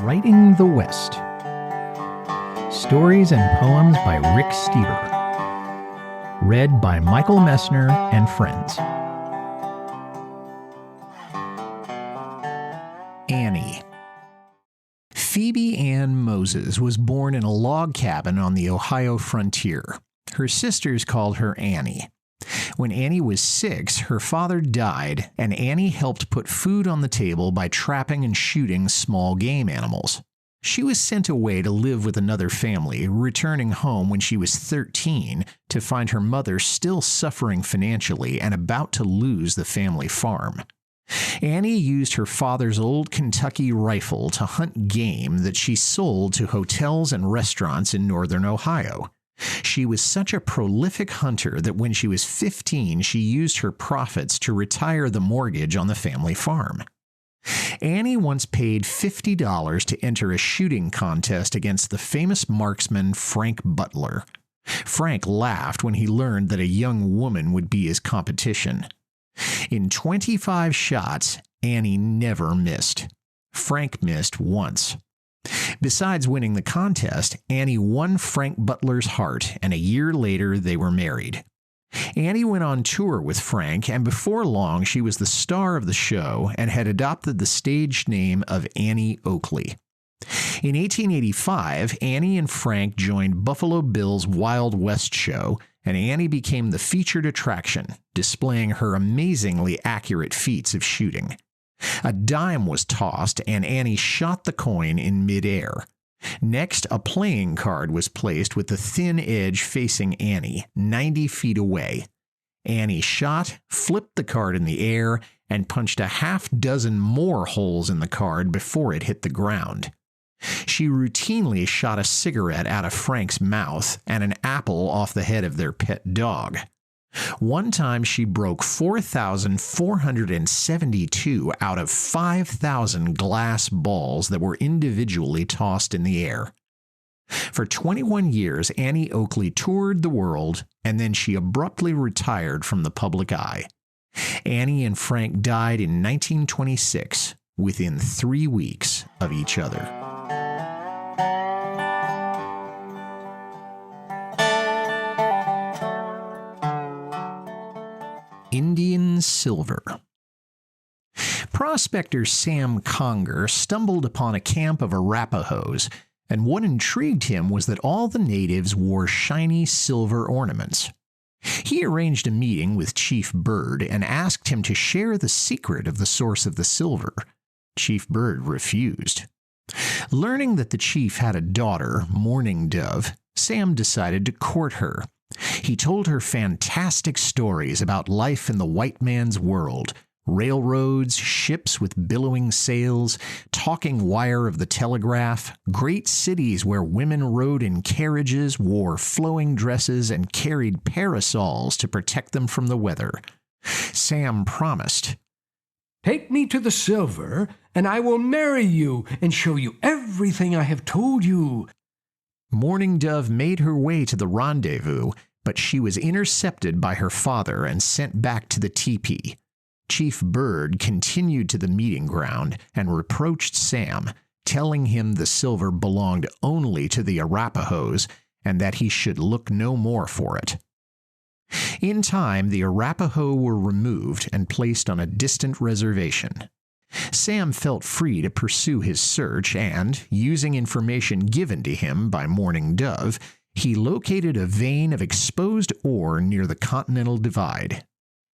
Writing the West. Stories and poems by Rick Steber. Read by Michael Messner and friends. Annie. Phoebe Ann Moses was born in a log cabin on the Ohio frontier. Her sisters called her Annie. When Annie was 6, her father died, and Annie helped put food on the table by trapping and shooting small game animals. She was sent away to live with another family, returning home when she was 13 to find her mother still suffering financially and about to lose the family farm. Annie used her father's old Kentucky rifle to hunt game that she sold to hotels and restaurants in northern Ohio. She was such a prolific hunter that when she was 15, she used her profits to retire the mortgage on the family farm. Annie once paid $50 to enter a shooting contest against the famous marksman Frank Butler. Frank laughed when he learned that a young woman would be his competition. In 25 shots, Annie never missed. Frank missed once. Besides winning the contest, Annie won Frank Butler's heart, and a year later they were married. Annie went on tour with Frank, and before long she was the star of the show and had adopted the stage name of Annie Oakley. In 1885, Annie and Frank joined Buffalo Bill's Wild West show, and Annie became the featured attraction, displaying her amazingly accurate feats of shooting. A dime was tossed, and Annie shot the coin in midair. Next, a playing card was placed with the thin edge facing Annie, 90 feet away. Annie shot, flipped the card in the air, and punched a half dozen more holes in the card before it hit the ground. She routinely shot a cigarette out of Frank's mouth and an apple off the head of their pet dog. One time she broke 4,472 out of 5,000 glass balls that were individually tossed in the air. For 21 years, Annie Oakley toured the world, and then she abruptly retired from the public eye. Annie and Frank died in 1926, within 3 weeks of each other. Indian silver. Prospector Sam Conger stumbled upon a camp of Arapahos, and what intrigued him was that all the natives wore shiny silver ornaments. He arranged a meeting with Chief Bird and asked him to share the secret of the source of the silver. Chief Bird refused. Learning that the chief had a daughter, Mourning Dove, Sam decided to court her. He told her fantastic stories about life in the white man's world, railroads, ships with billowing sails, talking wire of the telegraph, great cities where women rode in carriages, wore flowing dresses, and carried parasols to protect them from the weather. Sam promised, "Take me to the silver, and I will marry you and show you everything I have told you." Mourning Dove made her way to the rendezvous, but she was intercepted by her father and sent back to the teepee. Chief Bird continued to the meeting ground and reproached Sam, telling him the silver belonged only to the Arapahos and that he should look no more for it. In time, the Arapaho were removed and placed on a distant reservation. Sam felt free to pursue his search and, using information given to him by Mourning Dove, he located a vein of exposed ore near the Continental Divide.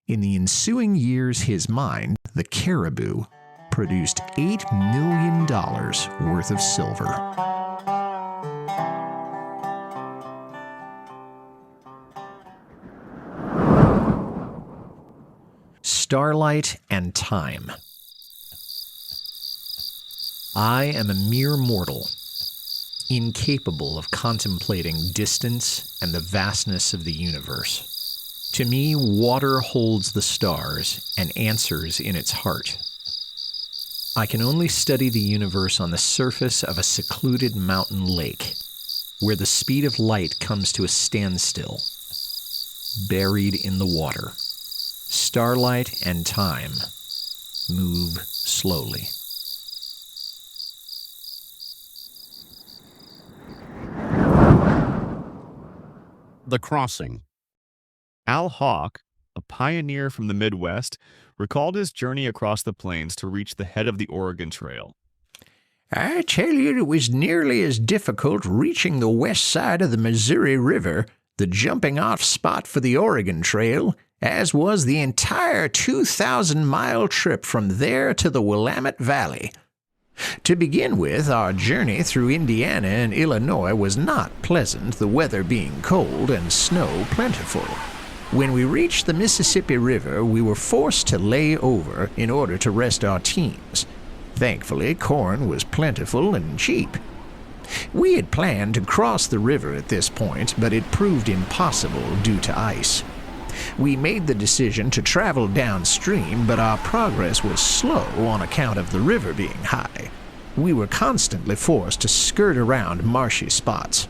In the ensuing years, his mine, the Caribou, produced $8 million worth of silver. Starlight and Time. I am a mere mortal, incapable of contemplating distance and the vastness of the universe. To me, water holds the stars and answers in its heart. I can only study the universe on the surface of a secluded mountain lake, where the speed of light comes to a standstill, buried in the water. Starlight and time move slowly. The Crossing. Al Hawk, a pioneer from the Midwest, recalled his journey across the plains to reach the head of the Oregon Trail. I tell you, it was nearly as difficult reaching the west side of the Missouri River, the jumping-off spot for the Oregon Trail, as was the entire 2,000-mile trip from there to the Willamette Valley. To begin with, our journey through Indiana and Illinois was not pleasant, the weather being cold and snow plentiful. When we reached the Mississippi River, we were forced to lay over in order to rest our teams. Thankfully, corn was plentiful and cheap. We had planned to cross the river at this point, but it proved impossible due to ice. We made the decision to travel downstream, but our progress was slow on account of the river being high. We were constantly forced to skirt around marshy spots.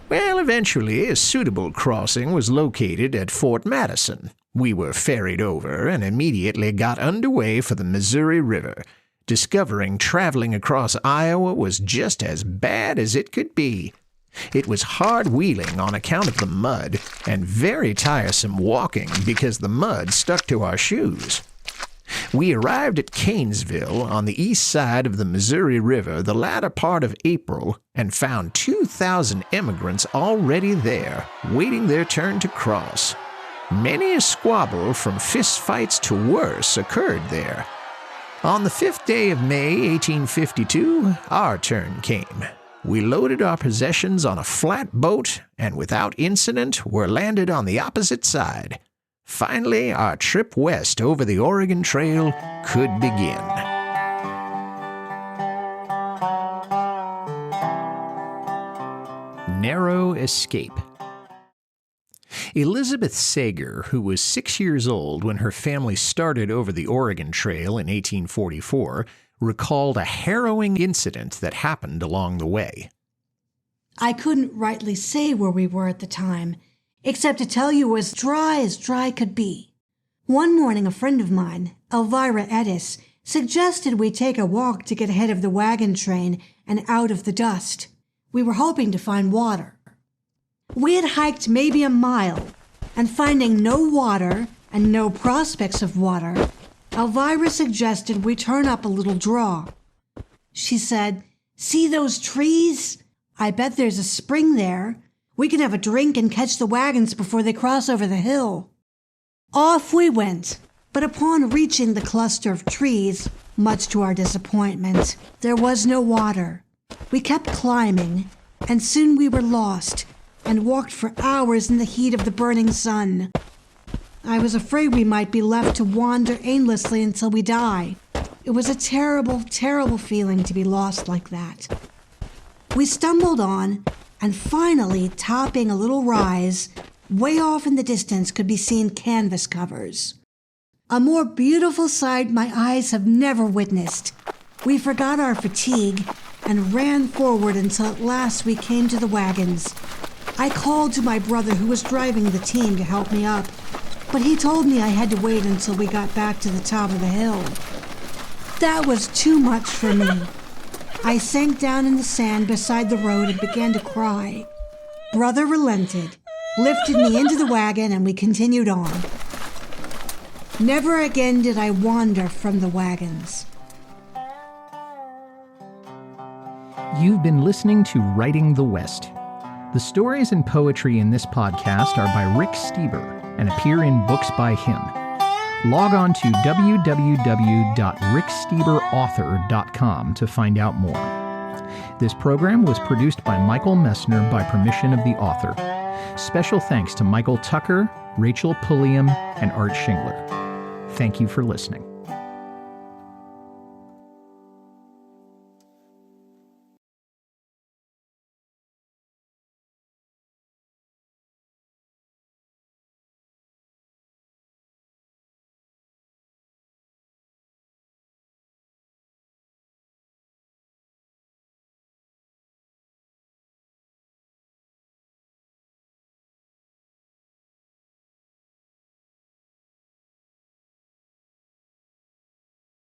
Well, eventually, a suitable crossing was located at Fort Madison. We were ferried over and immediately got underway for the Missouri River, discovering traveling across Iowa was just as bad as it could be. It was hard wheeling on account of the mud, and very tiresome walking because the mud stuck to our shoes. We arrived at Canesville on the east side of the Missouri River the latter part of April and found 2,000 immigrants already there, waiting their turn to cross. Many a squabble from fistfights to worse occurred there. On the 5th day of May, 1852, our turn came. We loaded our possessions on a flat boat and without incident were landed on the opposite side. Finally, our trip west over the Oregon Trail could begin. Narrow escape. Elizabeth Sager, who was 6 years old when her family started over the Oregon Trail in 1844, recalled a harrowing incident that happened along the way. I couldn't rightly say where we were at the time, except to tell you as dry could be. One morning, a friend of mine, Elvira Edis, suggested we take a walk to get ahead of the wagon train and out of the dust. We were hoping to find water. We had hiked maybe a mile, and finding no water and no prospects of water, Elvira suggested we turn up a little draw. She said, "See those trees? I bet there's a spring there. We can have a drink and catch the wagons before they cross over the hill." Off we went, but upon reaching the cluster of trees, much to our disappointment, there was no water. We kept climbing, and soon we were lost and walked for hours in the heat of the burning sun. I was afraid we might be left to wander aimlessly until we die. It was a terrible, terrible feeling to be lost like that. We stumbled on, and finally, topping a little rise, way off in the distance could be seen canvas covers. A more beautiful sight my eyes have never witnessed. We forgot our fatigue and ran forward until at last we came to the wagons. I called to my brother who was driving the team to help me up, but he told me I had to wait until we got back to the top of the hill. That was too much for me. I sank down in the sand beside the road and began to cry. Brother relented, lifted me into the wagon, and we continued on. Never again did I wander from the wagons. You've been listening to Writing the West. The stories and poetry in this podcast are by Rick Steber and appear in books by him. Log on to www.ricksteberauthor.com to find out more. This program was produced by Michael Messner by permission of the author. Special thanks to Michael Tucker, Rachel Pulliam, and Art Shingler. Thank you for listening.